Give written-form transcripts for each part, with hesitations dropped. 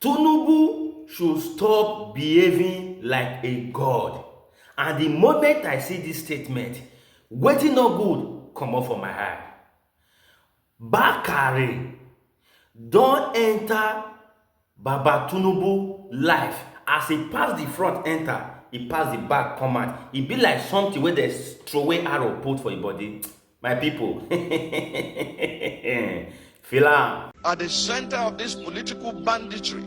Tinubu should stop behaving like a god. And the moment I see this statement, wetin no good comot for my eye. Bakare don enter Baba Tinubu life. As he pass the front enter, he pass the back come out. E be like something wey dey throway arrow put for im body. My people, feel am. At the center of this political banditry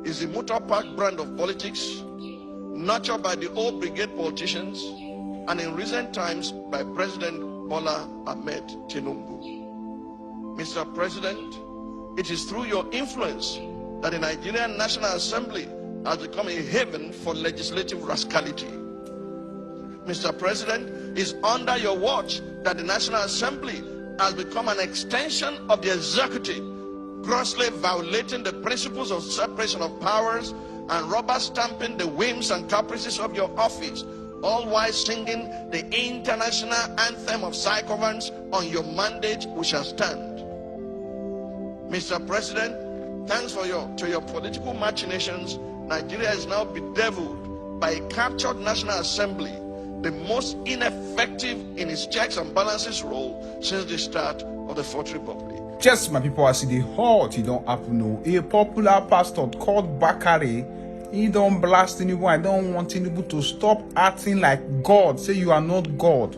is the motor park brand of politics, nurtured by the old brigade politicians, and in recent times by President Bola Tinubu. Mr. President, it is through your influence that the Nigerian National Assembly has become a haven for legislative rascality. Mr. President, it's under your watch that the National Assembly has become an extension of the executive, grossly violating the principles of separation of powers and rubber stamping the whims and caprices of your office, all while singing the international anthem of sycophants. On your mandate we shall stand. Mr. President, thanks to your political machinations, Nigeria is now bedeviled by a captured National Assembly, the most ineffective in its checks and balances role since the start of the Fourth Republic. Just my people, I see the hurt, it don't happen. No, a popular pastor called Bakare, he don't blast Tinubu. I don't want Tinubu to stop acting like God. Say you are not God.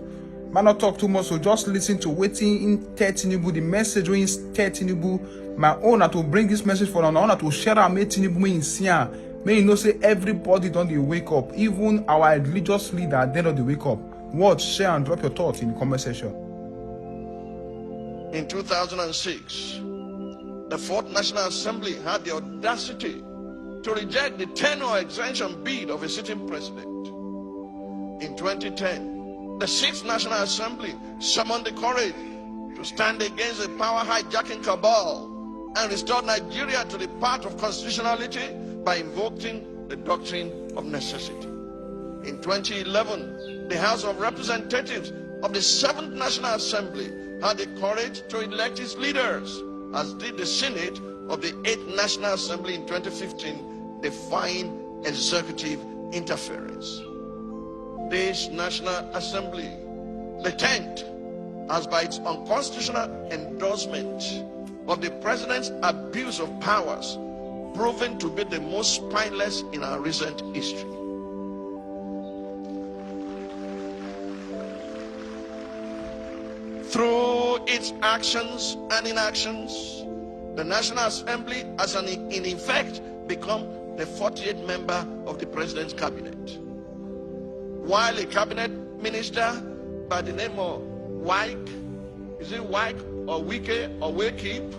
Man, not talk too much, so just listen to waiting in Tinubu, the message when Tinubu. My owner to bring this message for an honor to share and make Tinubu me in Sia. May you know say everybody don't they wake up, even our religious leader they don't they wake up. Watch, share and drop your thoughts in the comment section. In 2006, the Fourth National Assembly had the audacity to reject the tenure extension bid of a sitting president. In 2010, the Sixth National Assembly summoned the courage to stand against the power hijacking cabal and restore Nigeria to the path of constitutionality by invoking the doctrine of necessity. In 2011, the House of Representatives of the Seventh National Assembly had the courage to elect its leaders, as did the Senate of the Eighth National Assembly in 2015, defying executive interference. This National Assembly, the 10th, has by its unconstitutional endorsement of the President's abuse of powers proven to be the most spineless in our recent history. Through its actions and inactions, the National Assembly has in effect become the 48th member of the President's cabinet. While a cabinet minister by the name of Wike, is it Wike or Wike or Wakeep?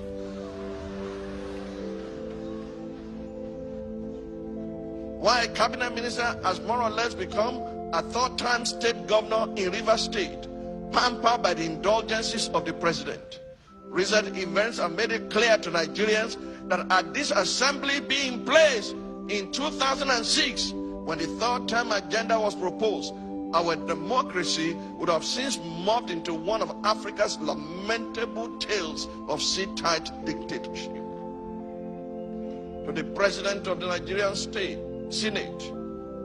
Why a cabinet minister has more or less become a third-time state governor in Rivers State, pampered by the indulgences of the president. Recent events have made it clear to Nigerians that had this assembly been in place in 2006, when the third-term agenda was proposed, our democracy would have since morphed into one of Africa's lamentable tales of sit-tight dictatorship. To the president of the Nigerian state, Senate,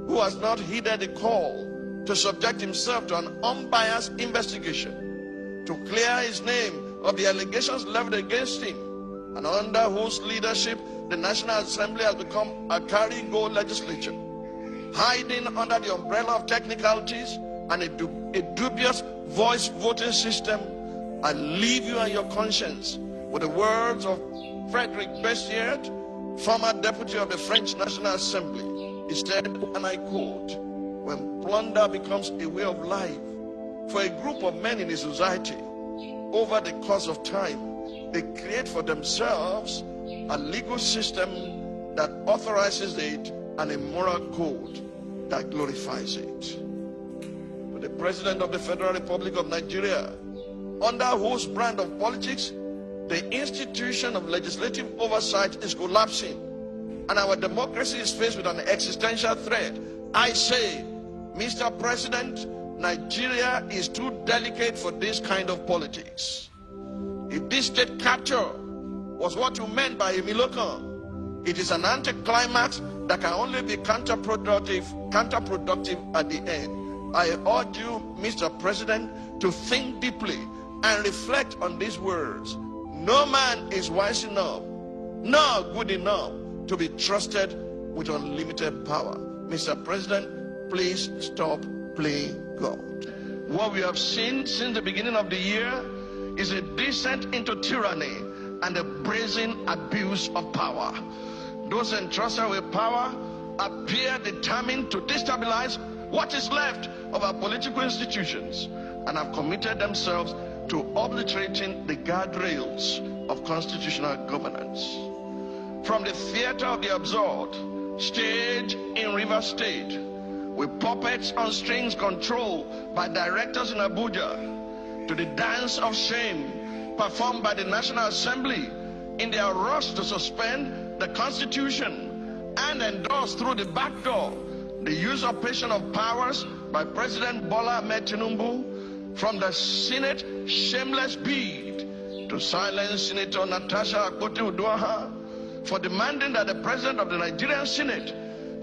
who has not heeded the call to subject himself to an unbiased investigation, to clear his name of the allegations leveled against him, and under whose leadership the National Assembly has become a carry-go legislature, hiding under the umbrella of technicalities and a dubious voice voting system. I leave you and your conscience with the words of Frederick Bessières, former deputy of the French National Assembly. He said, and I quote, "When plunder becomes a way of life for a group of men in a society, over the course of time, they create for themselves a legal system that authorizes it and a moral code that glorifies it." To the President of the Federal Republic of Nigeria, under whose brand of politics the institution of legislative oversight is collapsing and our democracy is faced with an existential threat, I say, Mr. President, Nigeria is too delicate for this kind of politics. If this state capture was what you meant by a Milokan, It is an anticlimax that can only be counterproductive at the end. I urge you, Mr. President, to think deeply and reflect on these words. No man is wise enough, nor good enough to be trusted with unlimited power. Mr. President, please stop playing God. What we have seen since the beginning of the year is a descent into tyranny and a brazen abuse of power. Those entrusted with power appear determined to destabilize what is left of our political institutions and have committed themselves to obliterating the guardrails of constitutional governance. From the theater of the absurd, stage in River State, with puppets on strings controlled by directors in Abuja, to the dance of shame performed by the National Assembly in their rush to suspend the Constitution and endorse through the back door the usurpation of powers by President Bola Tinubu, from the Senate shameless bid to silence Senator Natasha Akpoti-Uduaghan for demanding that the President of the Nigerian Senate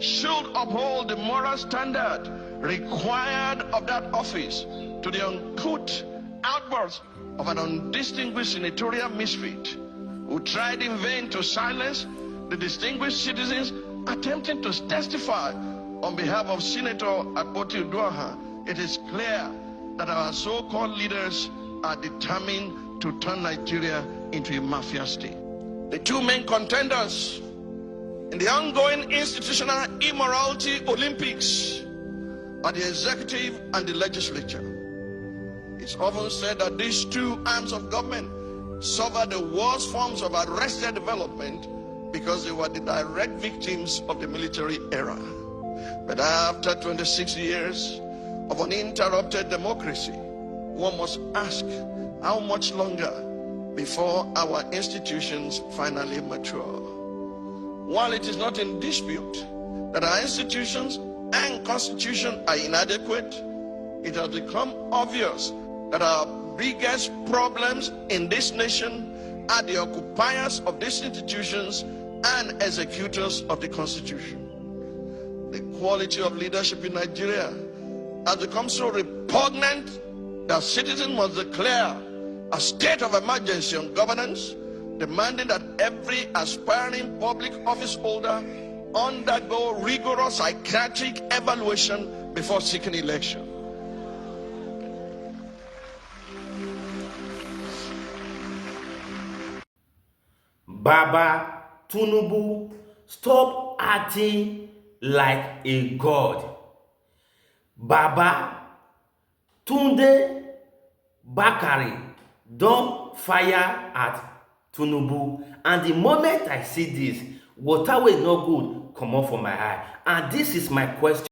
should uphold the moral standard required of that office, to the uncouth outburst of an undistinguished senatorial misfit who tried in vain to silence the distinguished citizens attempting to testify on behalf of Senator Akpoti-Uduaghan. It is clear that our so-called leaders are determined to turn Nigeria into a mafia state. The two main contenders in the ongoing institutional immorality Olympics are the executive and the legislature. It's often said that these two arms of government suffer the worst forms of arrested development because they were the direct victims of the military era. But after 26 years of uninterrupted democracy, one must ask, how much longer before our institutions finally mature? While it is not in dispute that our institutions and constitution are inadequate, it has become obvious that our biggest problems in this nation are the occupiers of these institutions and executors of the Constitution. The quality of leadership in Nigeria has become so repugnant that citizens must declare a state of emergency on governance, demanding that every aspiring public office holder undergo rigorous psychiatric evaluation before seeking election. Baba Tinubu, stop acting like a god. Baba Bakare don fire at Tinubu, and the moment I see this, water wey no good comot for my eye. And this is my question.